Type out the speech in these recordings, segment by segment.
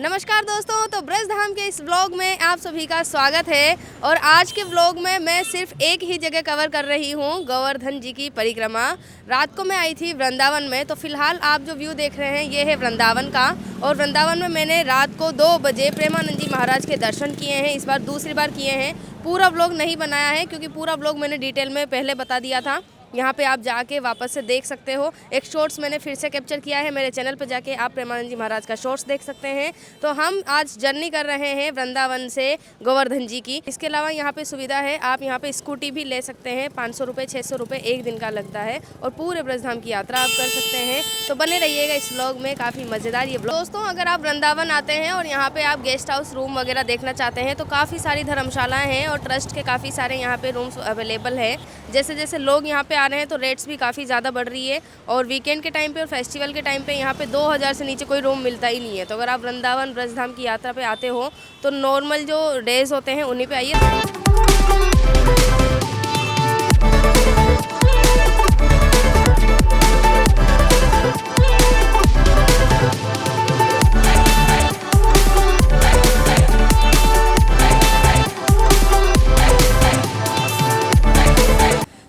नमस्कार दोस्तों, तो ब्रज धाम के इस व्लॉग में आप सभी का स्वागत है। और आज के व्लॉग में मैं सिर्फ एक ही जगह कवर कर रही हूँ, गोवर्धन जी की परिक्रमा। रात को मैं आई थी वृंदावन में, तो फिलहाल आप जो व्यू देख रहे हैं ये है वृंदावन का। और वृंदावन में मैंने रात को 2 बजे प्रेमानंद जी महाराज के दर्शन किए हैं, इस बार दूसरी बार किए हैं। पूरा व्लॉग नहीं बनाया है क्योंकि पूरा व्लॉग मैंने डिटेल में पहले बता दिया था। यहाँ पे आप जाके वापस से देख सकते हो। एक शॉर्ट्स मैंने फिर से कैप्चर किया है, मेरे चैनल पे जाके आप प्रेमानंद जी महाराज का शॉर्ट्स देख सकते हैं। तो हम आज जर्नी कर रहे हैं वृंदावन से गोवर्धन जी की। इसके अलावा यहाँ पे सुविधा है, आप यहाँ पे स्कूटी भी ले सकते हैं। 500 रुपये 600 रुपये एक दिन का लगता है और पूरे ब्रज धाम की यात्रा आप कर सकते हैं। तो बने रहिएगा इस व्लॉग में, काफ़ी मज़ेदार ये व्लॉग। दोस्तों, अगर आप वृंदावन आते हैं और यहाँ पे आप गेस्ट हाउस रूम वगैरह देखना चाहते हैं तो काफ़ी सारी धर्मशालाएँ हैं और ट्रस्ट के काफ़ी सारे यहाँ पे रूम्स अवेलेबल है। जैसे जैसे लोग यहाँ पे आ रहे हैं तो रेट्स भी काफ़ी ज़्यादा बढ़ रही है। और वीकेंड के टाइम पे और फेस्टिवल के टाइम पे यहाँ पे 2000 से नीचे कोई रूम मिलता ही नहीं है। तो अगर आप वृंदावन ब्रज धाम की यात्रा पे आते हो तो नॉर्मल जो डेज होते हैं उन्हीं पे आइए।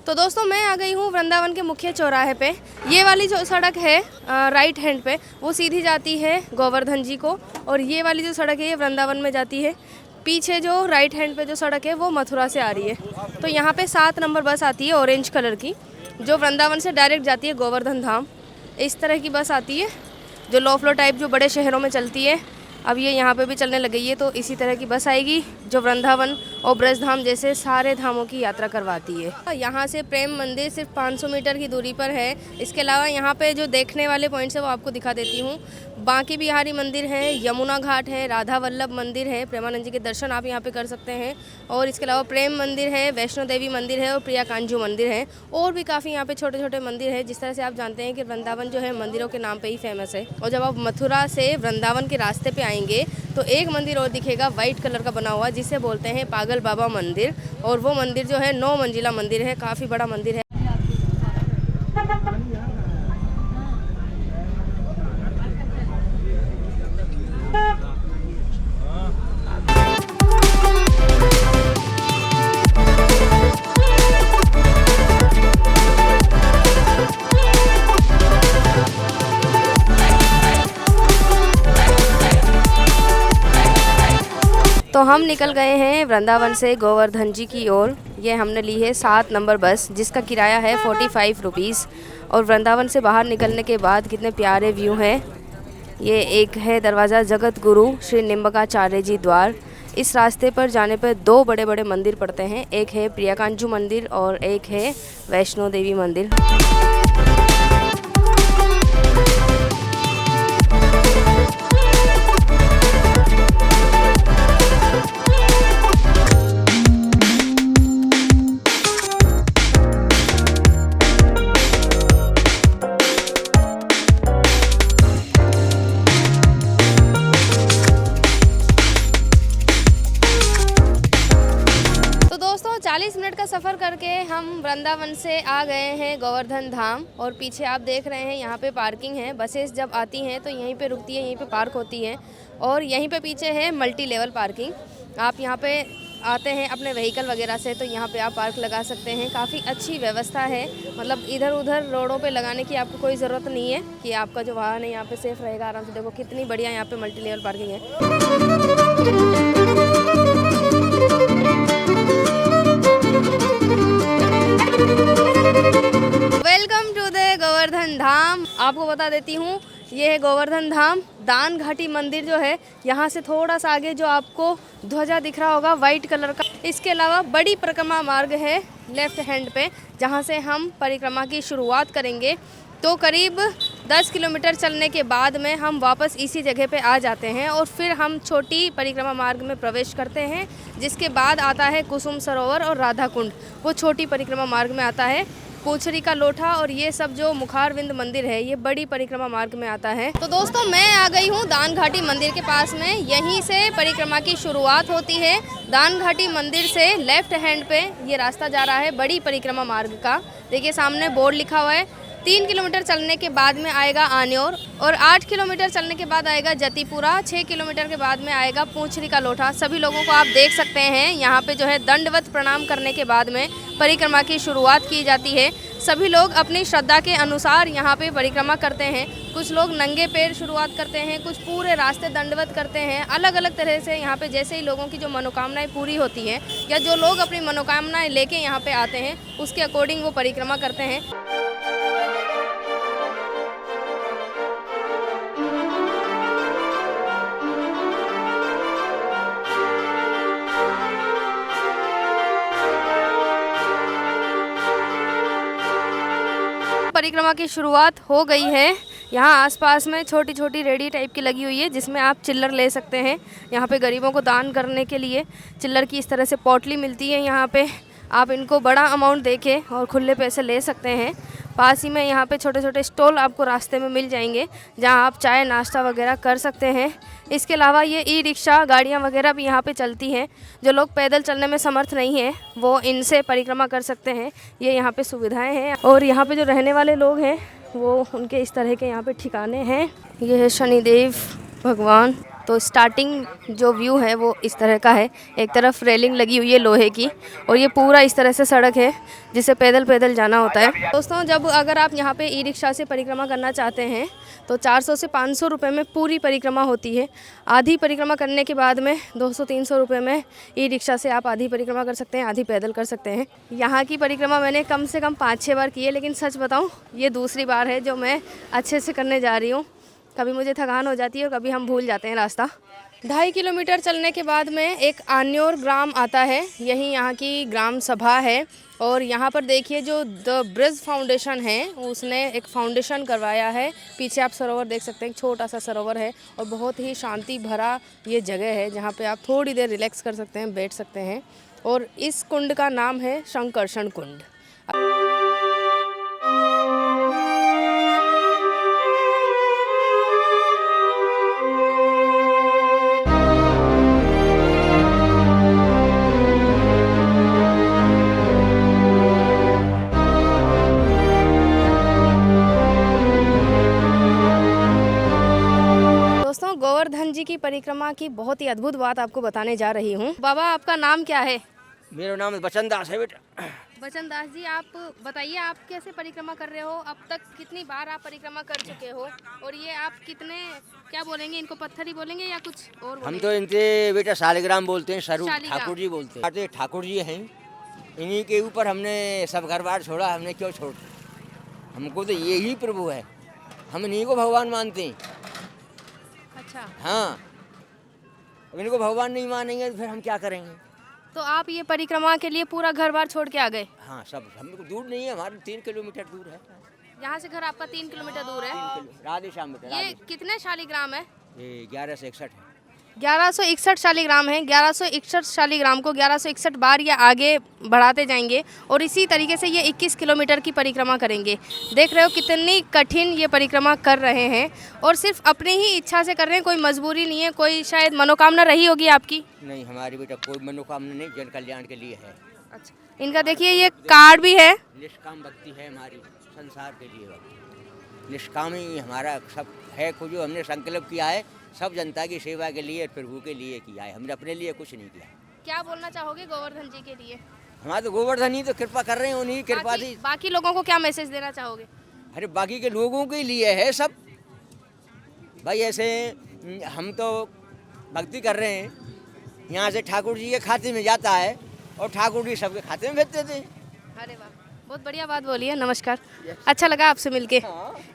तो दोस्तों, मैं आ गई हूँ वृंदावन के मुख्य चौराहे पे। ये वाली जो सड़क है राइट हैंड पे, वो सीधी जाती है गोवर्धन जी को। और ये वाली जो सड़क है ये वृंदावन में जाती है। पीछे जो राइट हैंड पे जो सड़क है वो मथुरा से आ रही है। तो यहाँ पे 7 नंबर बस आती है ऑरेंज कलर की, जो वृंदावन से डायरेक्ट जाती है गोवर्धन धाम। इस तरह की बस आती है जो लो फ्लो टाइप जो बड़े शहरों में चलती है। अब ये यहाँ पे भी चलने लग गई है। तो इसी तरह की बस आएगी जो वृंदावन और ब्रज धाम जैसे सारे धामों की यात्रा करवाती है। यहाँ से प्रेम मंदिर सिर्फ 500 मीटर की दूरी पर है। इसके अलावा यहाँ पे जो देखने वाले पॉइंट्स है वो आपको दिखा देती हूँ। बांके बिहारी मंदिर है, यमुना घाट है, राधा वल्लभ मंदिर है, प्रेमानंद जी के दर्शन आप यहाँ पे कर सकते हैं। और इसके अलावा प्रेम मंदिर है, वैष्णो देवी मंदिर है और प्रिया कांजू मंदिर है। और भी काफ़ी यहाँ पे छोटे छोटे मंदिर है। जिस तरह से आप जानते हैं कि वृंदावन जो है मंदिरों के नाम पे ही फेमस है। और जब आप मथुरा से वृंदावन के रास्ते पे आएंगे तो एक मंदिर और दिखेगा वाइट कलर का बना हुआ, जिसे बोलते हैं पागल बाबा मंदिर। और वो मंदिर जो है 9 मंजिला मंदिर है, काफ़ी बड़ा मंदिर है। तो हम निकल गए हैं वृंदावन से गोवर्धन जी की ओर। ये हमने ली है 7 नंबर बस, जिसका किराया है 45 रुपीज़। और वृंदावन से बाहर निकलने के बाद कितने प्यारे व्यू हैं। ये एक है दरवाज़ा जगत गुरु श्री निम्बकाचार्य जी द्वार। इस रास्ते पर जाने पर 2 बड़े बड़े मंदिर पड़ते हैं, एक है प्रिया कांजू मंदिर और एक है वैष्णो देवी मंदिर। तो दोस्तों, 40 मिनट का सफ़र करके हम वृंदावन से आ गए हैं गोवर्धन धाम। और पीछे आप देख रहे हैं यहाँ पे पार्किंग है। बसेस जब आती हैं तो यहीं पे रुकती है, यहीं पे पार्क होती हैं। और यहीं पे पीछे है मल्टी लेवल पार्किंग। आप यहाँ पे आते हैं अपने व्हीकल वगैरह से तो यहाँ पे आप पार्क लगा सकते हैं। काफ़ी अच्छी व्यवस्था है, मतलब इधर उधर रोडों पे लगाने की आपको कोई ज़रूरत नहीं है कि आपका जो वाहन है यहाँ पे सेफ रहेगा आराम से। देखो कितनी बढ़िया यहाँ पे मल्टी लेवल पार्किंग है। वेलकम टू द गोवर्धन धाम। आपको बता देती हूँ, ये है गोवर्धन धाम। दान घाटी मंदिर जो है यहाँ से थोड़ा सा आगे जो आपको ध्वजा दिख रहा होगा वाइट कलर का। इसके अलावा बड़ी परिक्रमा मार्ग है लेफ्ट हैंड पे, जहाँ से हम परिक्रमा की शुरुआत करेंगे। तो करीब 10 किलोमीटर चलने के बाद में हम वापस इसी जगह पे आ जाते हैं और फिर हम छोटी परिक्रमा मार्ग में प्रवेश करते हैं, जिसके बाद आता है कुसुम सरोवर और राधा कुंड। वो छोटी परिक्रमा मार्ग में आता है। पूछरी का लोठा और ये सब जो मुखारविंद मंदिर है ये बड़ी परिक्रमा मार्ग में आता है। तो दोस्तों, मैं आ गई हूँ दान घाटी मंदिर के पास में। यहीं से परिक्रमा की शुरुआत होती है। दान घाटी मंदिर से लेफ्ट हैंड पे ये रास्ता जा रहा है बड़ी परिक्रमा मार्ग का। देखिए सामने बोर्ड लिखा हुआ है 3 किलोमीटर चलने के बाद में आएगा आन्योर और 8 किलोमीटर चलने के बाद आएगा जतीपुरा, 6 किलोमीटर के बाद में आएगा पूंछरी का लोठा। सभी लोगों को आप देख सकते हैं यहाँ पे जो है दंडवत प्रणाम करने के बाद में परिक्रमा की शुरुआत की जाती है। सभी लोग अपनी श्रद्धा के अनुसार यहाँ पे परिक्रमा करते हैं। कुछ लोग नंगे पैर शुरुआत करते हैं, कुछ पूरे रास्ते दंडवत करते हैं। अलग अलग तरह से यहाँ पे जैसे ही लोगों की जो मनोकामनाएं पूरी होती हैं या जो लोग अपनी मनोकामनाएं लेके यहाँ पे आते हैं उसके अकॉर्डिंग वो परिक्रमा करते हैं। परिक्रमा की शुरुआत हो गई है। यहाँ आसपास में छोटी छोटी रेडी टाइप की लगी हुई है जिसमें आप चिल्लर ले सकते हैं। यहाँ पे गरीबों को दान करने के लिए चिल्लर की इस तरह से पोटली मिलती है। यहाँ पे आप इनको बड़ा अमाउंट देके और खुले पैसे ले सकते हैं। पास ही में यहाँ पे छोटे छोटे स्टॉल आपको रास्ते में मिल जाएंगे जहाँ आप चाय नाश्ता वगैरह कर सकते हैं। इसके अलावा ये ई रिक्शा गाड़ियाँ वगैरह भी यहाँ पे चलती हैं। जो लोग पैदल चलने में समर्थ नहीं है वो इनसे परिक्रमा कर सकते हैं। ये यहाँ पे सुविधाएं हैं और यहाँ पे जो रहने वाले लोग हैं वो उनके इस तरह के यहाँ पे ठिकाने हैं। ये है शनिदेव भगवान। तो स्टार्टिंग जो व्यू है वो इस तरह का है। एक तरफ रेलिंग लगी हुई है लोहे की और ये पूरा इस तरह से सड़क है जिसे पैदल पैदल जाना होता है। दोस्तों जब अगर आप यहाँ पे ई रिक्शा से परिक्रमा करना चाहते हैं तो 400 से 500 रुपये में पूरी परिक्रमा होती है। आधी परिक्रमा करने के बाद में 200-300 रुपये में ई रिक्शा से आप आधी परिक्रमा कर सकते हैं, आधी पैदल कर सकते हैं। यहाँ की परिक्रमा मैंने कम से कम 5-6 बार की है, लेकिन सच बताऊँ ये दूसरी बार है जो मैं अच्छे से करने जा रही हूँ। कभी मुझे थकान हो जाती है और कभी हम भूल जाते हैं रास्ता। 2.5 किलोमीटर चलने के बाद में एक आन्योर ग्राम आता है। यही यहाँ की ग्राम सभा है और यहाँ पर देखिए जो द ब्रिज फाउंडेशन है उसने एक फाउंडेशन करवाया है। पीछे आप सरोवर देख सकते हैं, छोटा सा सरोवर है और बहुत ही शांति भरा ये जगह है जहाँ पे आप थोड़ी देर रिलैक्स कर सकते हैं, बैठ सकते हैं। और इस कुंड का नाम है शंकरषण कुंड। गोवर्धन जी की परिक्रमा की बहुत ही अद्भुत बात आपको बताने जा रही हूँ। बाबा आपका नाम क्या है? मेरा नाम बचन दास है बेटा। बचन दास जी, आप बताइए आप कैसे परिक्रमा कर रहे हो? अब तक कितनी बार आप परिक्रमा कर चुके हो और ये आप कितने, क्या बोलेंगे इनको, पत्थर ही बोलेंगे या कुछ और बोलेंगे? हम तो इनसे बेटा शालिग्राम बोलते हैं, स्वरूप ठाकुर जी बोलते हैं। ठाकुर जी हैं, इन्हीं के ऊपर हमने सब घर बार छोड़ा। हमने क्यों छोड़, हमको तो यही प्रभु है, हम इन्हीं को भगवान मानते हैं। अच्छा हाँ, अब इनको भगवान नहीं मानेंगे तो फिर हम क्या करेंगे? तो आप ये परिक्रमा के लिए पूरा घर बार छोड़ के आ गए? हाँ, सब हमको दूर नहीं है, हमारे 3 किलोमीटर दूर है। यहाँ से घर आपका 3 किलोमीटर दूर है? राधे श्याम बेटा। ये कितने शालिग्राम है? ये 1161 है। 1161 शालिग्राम है। 1161 शालिग्राम को 1161 बार ये आगे बढ़ाते जाएंगे और इसी तरीके से ये 21 किलोमीटर की परिक्रमा करेंगे। देख रहे हो कितनी कठिन ये परिक्रमा कर रहे हैं और सिर्फ अपनी ही इच्छा से कर रहे हैं, कोई मजबूरी नहीं है। कोई शायद मनोकामना रही होगी आपकी? नहीं, हमारी बेटा कोई मनोकामना नहीं, जन कल्याण के लिए है। अच्छा, इनका देखिए ये कार्ड भी है। निष्काम भक्ति है हमारी, संसार के लिए निष्काम ही हमारा सब है। खुद जो हमने संकल्प किया है सब जनता की सेवा के लिए, प्रभु के लिए किया है, हमने अपने लिए कुछ नहीं किया। क्या बोलना चाहोगे गोवर्धन जी के लिए? हमारे तो गोवर्धन ही तो कृपा कर रहे हैं, उन्हीं कृपा थी। बाकी लोगों को क्या मैसेज देना चाहोगे? अरे बाकी के लोगों के लिए है सब भाई। ऐसे हम तो भक्ति कर रहे हैं, यहाँ से ठाकुर जी के खाते में जाता है और ठाकुर जी सबके खाते में भेज देते हैं। अरे वाह, बहुत बढ़िया बात बोली है। नमस्कार, अच्छा लगा आपसे मिलके।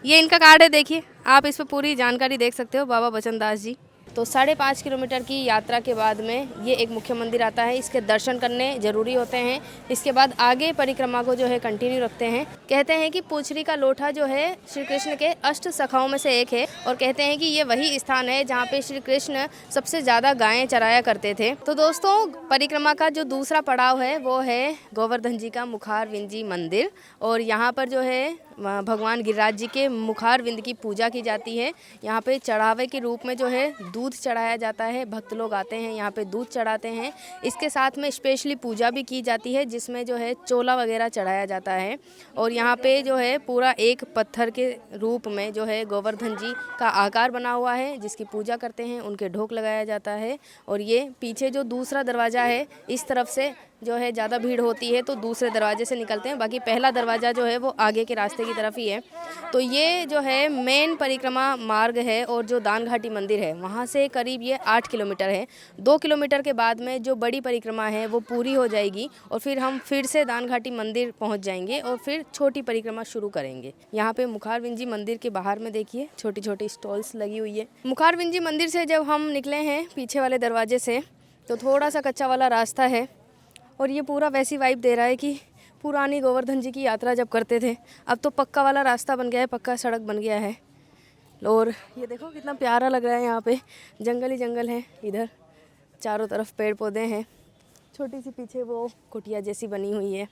ये इनका कार्ड है, देखिए आप इस पर पूरी जानकारी देख सकते हो। बाबा बचन दास जी। तो 5.5 किलोमीटर की यात्रा के बाद में ये एक मुख्य मंदिर आता है, इसके दर्शन करने ज़रूरी होते हैं। इसके बाद आगे परिक्रमा को जो है कंटिन्यू रखते हैं। कहते हैं कि पूंछरी का लोठा जो है श्री कृष्ण के अष्ट सखाओं में से एक है और कहते हैं कि ये वही स्थान है जहाँ पे श्री कृष्ण सबसे ज़्यादा गायें चराया करते थे। तो दोस्तों परिक्रमा का जो दूसरा पड़ाव है वो है गोवर्धन जी का मुखारविंद जी मंदिर और यहाँ पर जो है भगवान गिरिराज जी के मुखारविंद की पूजा की जाती है। यहाँ पे चढ़ावे के रूप में जो है दूध चढ़ाया जाता है। भक्त लोग आते हैं यहाँ पे दूध चढ़ाते हैं। इसके साथ में स्पेशली पूजा भी की जाती है जिसमें जो है चोला वगैरह चढ़ाया जाता है। और यहाँ पे जो है पूरा एक पत्थर के रूप में जो है गोवर्धन जी का आकार बना हुआ है जिसकी पूजा करते हैं, उनके ढोक लगाया जाता है। और ये पीछे जो दूसरा दरवाज़ा है इस तरफ से जो है ज़्यादा भीड़ होती है तो दूसरे दरवाजे से निकलते हैं, बाकी पहला दरवाज़ा जो है वो आगे के रास्ते की तरफ ही है। तो ये जो है मेन परिक्रमा मार्ग है और जो दान घाटी मंदिर है वहाँ से करीब ये 8 किलोमीटर है। 2 किलोमीटर के बाद में जो बड़ी परिक्रमा है वो पूरी हो जाएगी और फिर हम फिर से दान घाटी मंदिर पहुँच जाएंगे और फिर छोटी परिक्रमा शुरू करेंगे। यहाँ पे मुखारविंद जी मंदिर के बाहर में देखिए छोटी छोटी स्टॉल्स लगी हुई है। मुखारविंद जी मंदिर से जब हम निकले हैं पीछे वाले दरवाजे से तो थोड़ा सा कच्चा वाला रास्ता है और ये पूरा वैसी वाइब दे रहा है कि पुरानी गोवर्धन जी की यात्रा जब करते थे। अब तो पक्का वाला रास्ता बन गया है, पक्का सड़क बन गया है। और ये देखो कितना प्यारा लग रहा है, यहाँ पे जंगल ही जंगल है, इधर चारों तरफ पेड़ पौधे हैं, छोटी सी पीछे वो कुटिया जैसी बनी हुई है।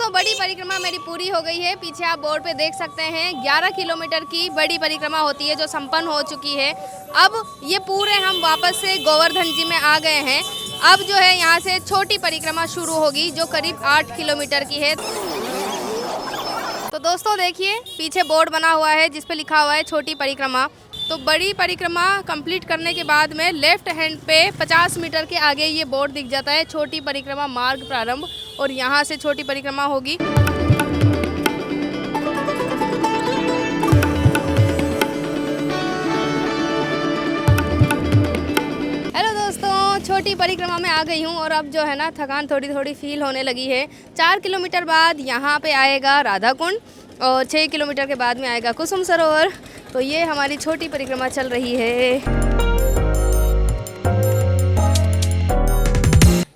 बड़ी परिक्रमा मेरी पूरी हो गई है। पीछे आप बोर्ड पे देख सकते हैं 11 किलोमीटर की बड़ी परिक्रमा होती है जो संपन्न हो चुकी है। अब ये पूरे हम वापस से गोवर्धन जी में आ गए हैं। अब जो है यहाँ से छोटी परिक्रमा शुरू होगी जो करीब 8 किलोमीटर की है। तो दोस्तों देखिए पीछे बोर्ड बना हुआ है जिस पे लिखा हुआ है छोटी परिक्रमा। तो बड़ी परिक्रमा कंप्लीट करने के बाद में लेफ्ट हैंड पे 50 मीटर के आगे ये बोर्ड दिख जाता है छोटी परिक्रमा मार्ग प्रारंभ, और यहाँ से छोटी परिक्रमा होगी। हेलो दोस्तों, छोटी परिक्रमा में आ गई हूँ और अब जो है ना थकान थोड़ी थोड़ी फील होने लगी है। 4 किलोमीटर बाद यहाँ पे आएगा राधा कुंड और 6 किलोमीटर के बाद में आएगा कुसुम सरोवर। तो ये हमारी छोटी परिक्रमा चल रही है।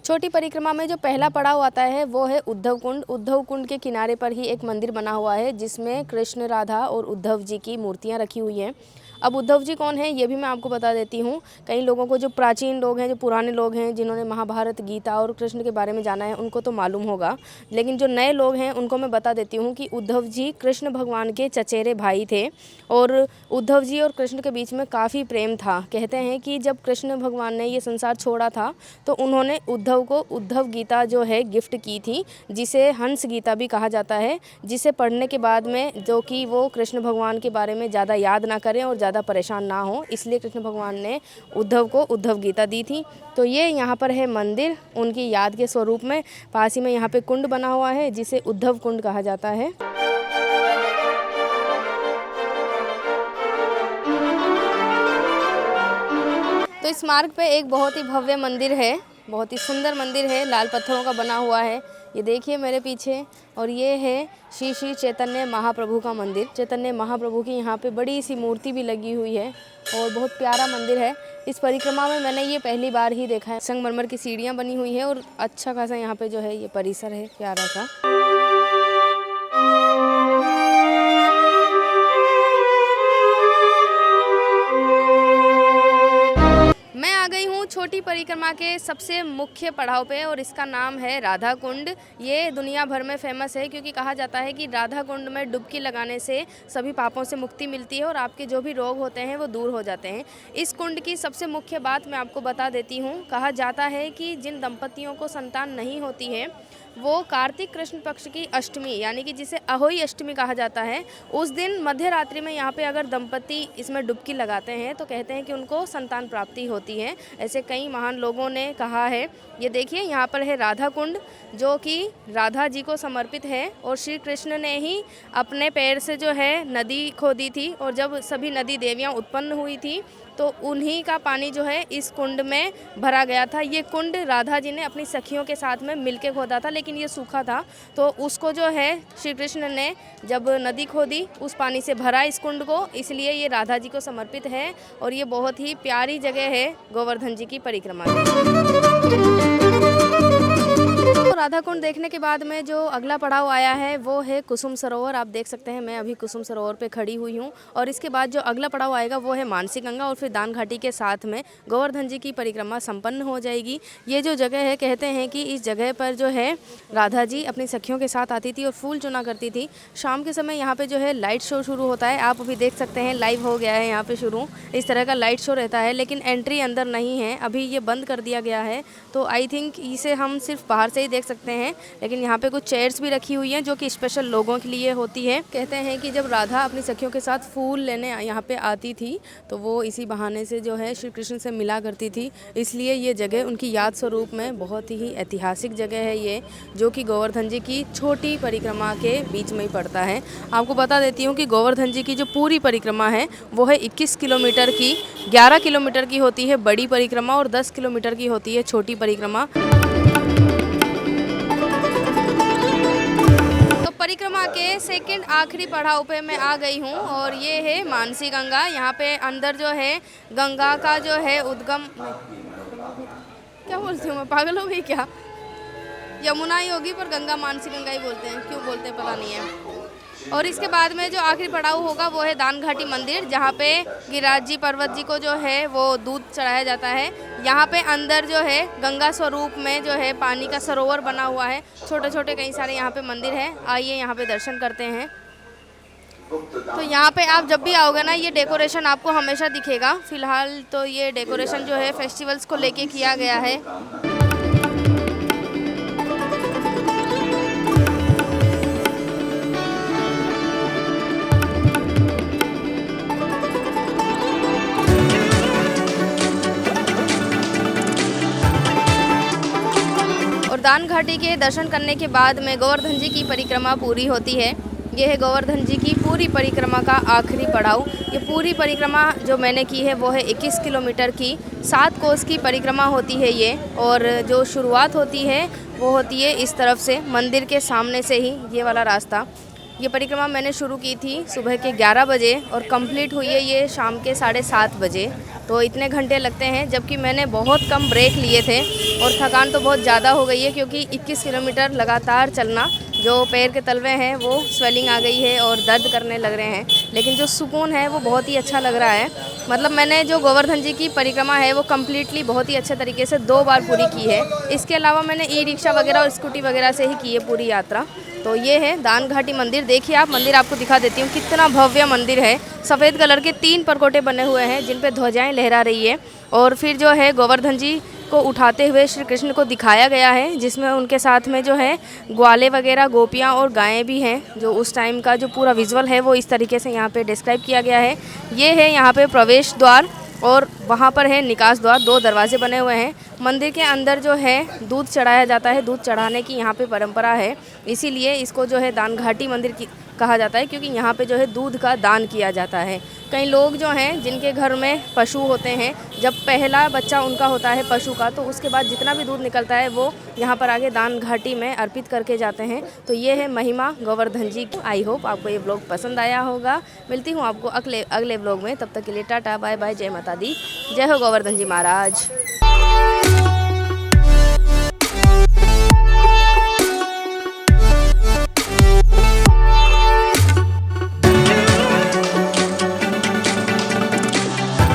छोटी परिक्रमा में जो पहला पड़ाव आता है वो है उद्धव कुंड। उद्धव कुंड के किनारे पर ही एक मंदिर बना हुआ है जिसमें कृष्ण, राधा और उद्धव जी की मूर्तियां रखी हुई हैं। अब उद्धव जी कौन है ये भी मैं आपको बता देती हूँ। कई लोगों को जो प्राचीन लोग हैं, जो पुराने लोग हैं, जिन्होंने महाभारत, गीता और कृष्ण के बारे में जाना है उनको तो मालूम होगा, लेकिन जो नए लोग हैं उनको मैं बता देती हूँ कि उद्धव जी कृष्ण भगवान के चचेरे भाई थे और उद्धव जी और कृष्ण के बीच में काफ़ी प्रेम था। कहते हैं कि जब कृष्ण भगवान ने ये संसार छोड़ा था तो उन्होंने उद्धव को उद्धव गीता जो है गिफ्ट की थी, जिसे हंस गीता भी कहा जाता है, जिसे पढ़ने के बाद में जो कि वो कृष्ण भगवान के बारे में ज़्यादा याद ना करें और ज़्यादा परेशान ना हो, इसलिए कृष्ण भगवान ने उद्धव को उद्धव गीता दी थी। तो ये यहाँ पर है मंदिर उनकी याद के स्वरूप में। पास ही में यहाँ पे कुंड बना हुआ है जिसे उद्धव कुंड कहा जाता है। तो इस मार्ग पे एक बहुत ही भव्य मंदिर है, बहुत ही सुंदर मंदिर है, लाल पत्थरों का बना हुआ है। ये देखिए मेरे पीछे, और ये है श्री श्री चैतन्य महाप्रभु का मंदिर। चैतन्य महाप्रभु की यहाँ पे बड़ी सी मूर्ति भी लगी हुई है और बहुत प्यारा मंदिर है। इस परिक्रमा में मैंने ये पहली बार ही देखा है। संगमरमर की सीढ़ियाँ बनी हुई है और अच्छा खासा यहाँ पे जो है ये परिसर है प्यारा सा। मैं आ गई हूँ छोटी परिक्रमा के सबसे मुख्य पड़ाव पे और इसका नाम है राधा कुंड। ये दुनिया भर में फेमस है क्योंकि कहा जाता है कि राधा कुंड में डुबकी लगाने से सभी पापों से मुक्ति मिलती है और आपके जो भी रोग होते हैं वो दूर हो जाते हैं। इस कुंड की सबसे मुख्य बात मैं आपको बता देती हूँ। कहा जाता है कि जिन दंपतियों को संतान नहीं होती है वो कार्तिक कृष्ण पक्ष की अष्टमी यानी कि जिसे अहोई अष्टमी कहा जाता है, उस दिन मध्य रात्रि में यहाँ पे अगर दंपति इसमें डुबकी लगाते हैं तो कहते हैं कि उनको संतान प्राप्ति होती है। ऐसे कई महान लोगों ने कहा है। ये देखिए यहाँ पर है राधा कुंड जो कि राधा जी को समर्पित है और श्री कृष्ण ने ही अपने पैर से जो है नदी खोदी थी और जब सभी नदी देवियाँ उत्पन्न हुई थी तो उन्हीं का पानी जो है इस कुंड में भरा गया था। ये कुंड राधा जी ने अपनी सखियों के साथ में मिलके खोदा था, लेकिन ये सूखा था तो उसको जो है श्री कृष्ण ने जब नदी खोदी उस पानी से भरा इस कुंड को, इसलिए ये राधा जी को समर्पित है और ये बहुत ही प्यारी जगह है गोवर्धन जी की परिक्रमा की। राधा कुंड देखने के बाद में जो अगला पड़ाव आया है वो है कुसुम सरोवर। आप देख सकते हैं मैं अभी कुसुम सरोवर पे खड़ी हुई हूँ और इसके बाद जो अगला पड़ाव आएगा वो है मानसी गंगा और फिर दान घाटी के साथ में गोवर्धन जी की परिक्रमा संपन्न हो जाएगी। ये जो जगह है, कहते हैं कि इस जगह पर जो है राधा जी अपनी सखियों के साथ आती थी और फूल चुना करती थी। शाम के समय यहाँ पे जो है लाइट शो शुरू होता है। आप अभी देख सकते हैं लाइव हो गया है यहाँ पे शुरू, इस तरह का लाइट शो रहता है, लेकिन एंट्री अंदर नहीं है, अभी ये बंद कर दिया गया है। तो आई थिंक इसे हम सिर्फ बाहर से ही देख सकते हैं, लेकिन यहाँ पे कुछ चेयर्स भी रखी हुई हैं जो कि स्पेशल लोगों के लिए होती है। कहते हैं कि जब राधा अपनी सखियों के साथ फूल लेने यहाँ पे आती थी तो वो इसी बहाने से जो है श्री कृष्ण से मिला करती थी, इसलिए ये जगह उनकी याद स्वरूप में बहुत ही ऐतिहासिक जगह है ये, जो कि गोवर्धन जी की छोटी परिक्रमा के बीच में ही पड़ता है। आपको बता देती हूँ कि गोवर्धन जी की जो पूरी परिक्रमा है वो है 21 किलोमीटर की। 11 किलोमीटर की होती है बड़ी परिक्रमा और 10 किलोमीटर की होती है छोटी परिक्रमा। परिक्रमा के सेकंड आखिरी पड़ाव पे मैं आ गई हूँ और ये है मानसी गंगा। यहाँ पे अंदर जो है गंगा का जो है उद्गम, क्या बोलती हूँ मैं, पागल हो गई क्या? यमुना ही होगी पर गंगा मानसी गंगा ही बोलते हैं, क्यों बोलते हैं पता नहीं है। और इसके बाद में जो आखिरी पड़ाव होगा वो है दान घाटी मंदिर, जहाँ पे गिरिराज जी पर्वत जी को जो है वो दूध चढ़ाया जाता है। यहाँ पे अंदर जो है गंगा स्वरूप में जो है पानी का सरोवर बना हुआ है, छोटे छोटे कई सारे यहाँ पे मंदिर हैं। आइए यहाँ पे दर्शन करते हैं। तो यहाँ पे आप जब भी आओगे ना, ये डेकोरेशन आपको हमेशा दिखेगा। फिलहाल तो ये डेकोरेशन जो है फेस्टिवल्स को लेके किया गया है। दान घाटी के दर्शन करने के बाद में गोवर्धन जी की परिक्रमा पूरी होती है। ये है गोवर्धन जी की पूरी परिक्रमा का आखिरी पड़ाव। ये पूरी परिक्रमा जो मैंने की है वो है 21 किलोमीटर की, 7 कोस की परिक्रमा होती है ये। और जो शुरुआत होती है वो होती है इस तरफ से, मंदिर के सामने से ही ये वाला रास्ता। ये परिक्रमा मैंने शुरू की थी सुबह के 11 बजे और कंप्लीट हुई है ये शाम के 7:30 बजे। तो इतने घंटे लगते हैं, जबकि मैंने बहुत कम ब्रेक लिए थे और थकान तो बहुत ज़्यादा हो गई है, क्योंकि 21 किलोमीटर लगातार चलना, जो पैर के तलवे हैं वो स्वेलिंग आ गई है और दर्द करने लग रहे हैं। लेकिन जो सुकून है वो बहुत ही अच्छा लग रहा है। मतलब मैंने जो गोवर्धन जी की परिक्रमा है वो कम्प्लीटली बहुत ही अच्छे तरीके से 2 बार पूरी की है। इसके अलावा मैंने ई-रिक्शा वगैरह और स्कूटी वगैरह से ही की है पूरी यात्रा। तो ये है दान घाटी मंदिर। देखिए आप, मंदिर आपको दिखा देती हूँ, कितना भव्य मंदिर है। सफ़ेद कलर के 3 परकोटे बने हुए हैं जिन पे ध्वजाएं लहरा रही है। और फिर जो है गोवर्धन जी को उठाते हुए श्री कृष्ण को दिखाया गया है, जिसमें उनके साथ में जो है ग्वाले वगैरह, गोपियाँ और गायें भी हैं। जो उस टाइम का जो पूरा विजुअल है वो इस तरीके से यहाँ पे डिस्क्राइब किया गया है। ये है यहाँ पे प्रवेश द्वार और वहाँ पर है निकास द्वार। 2 दरवाजे बने हुए हैं। मंदिर के अंदर जो है दूध चढ़ाया जाता है, दूध चढ़ाने की यहाँ पे परंपरा है, इसीलिए इसको जो है दान घाटी मंदिर की कहा जाता है, क्योंकि यहाँ पे जो है दूध का दान किया जाता है। कई लोग जो हैं जिनके घर में पशु होते हैं, जब पहला बच्चा उनका होता है पशु का, तो उसके बाद जितना भी दूध निकलता है वो यहाँ पर आगे दान घाटी में अर्पित करके जाते हैं। तो ये है महिमा गोवर्धन जी की। आई होप आपको ये ब्लॉग पसंद आया होगा। मिलती हूँ आपको अगले ब्लॉग में, तब तक के लिए टाटा बाय बाय, जय माता दी, जय हो गोवर्धन जी महाराज।